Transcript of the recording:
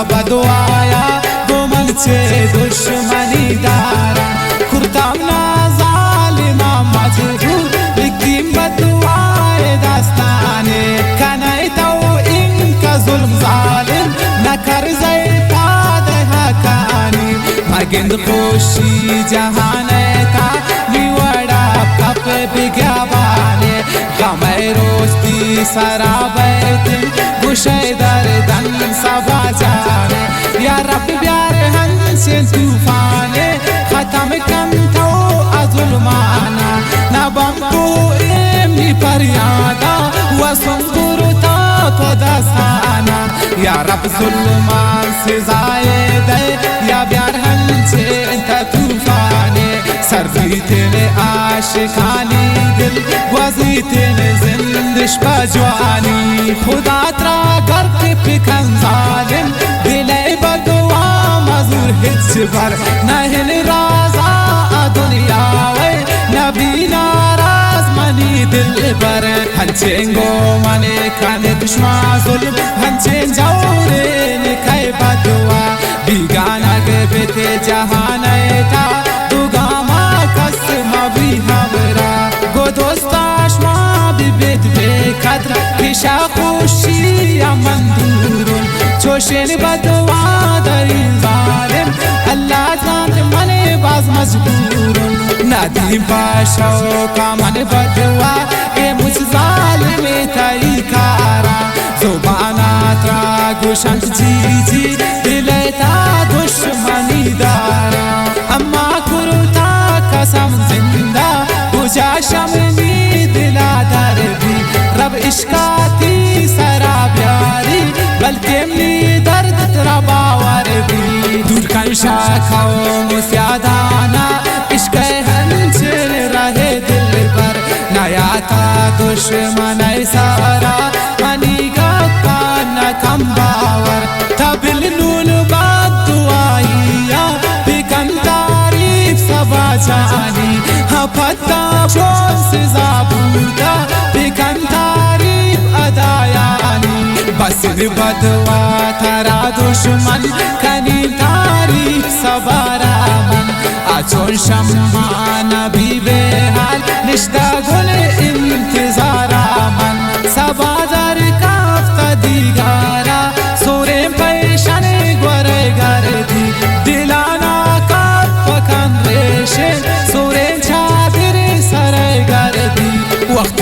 بدوایا گمن چه دشمنی دارا کرتامنا ظالما مجبور بکیم بدوای داستانه کنای تو این که ظلم ظالم نکر زی پاده حکانی مگند خوشی جهانه تا میوڑا کپ بگیابانه غمی روستی سرابیتن گوشه دردن سبا جانه یا رب بیار هنسین توفانه ختم کن تو ظلمانا نبام تو ایمی پریادا و سنگورو تا تو دستانا یا رب ظلمان سزائے دے یا بیار هنسین تا توفانه سرزیتن عاشقانی دل وزیتن زندش بجوانی خدا ترا گرد پکن ظالم دلی بدوا مزور هیچ بر نهن رازا دنیا وی نبی ناراز منی دل بر هنچین گو منی کن دشما ظلم هنچین جوری نکای بدوا بیگانا کے بیت جہان ایتا دوگاما قسم بی همرا گو دوستاش ما بی بیت بی قدر کشا خوشی من دورون چوشن بدوا داری ظالم اللہ زانت من باز مجبورون ندیم باشو کا من بدوا اے مجھ ظالم تایی کارا زبانات را گوشند جی جی دلیتا دشمنی دارا اما کرتا قسم زندہ بجا شمنی دلا دردی رب عشقاتی سراب یاری بلکہ منی درد ترا باور بھی دور کن شاکھو مسیادانا عشق ہنچن رہے دل پر نیا تا دشمن سارا منی گا نکم باور تبل نون باد دعائیا بکن تعریف سبا جانی پتا چون سزا بودا بکن تعریف ادایانی بس بدوا ترا دشمن کنی تعریف سبا رامن اچون شمع نبی بے حال نشتا گل انتظار من سبا در کافت دیگارا سورم پیشن گوره گردی دلانا کاف کن ریشه سورم چادر سر گردی وقت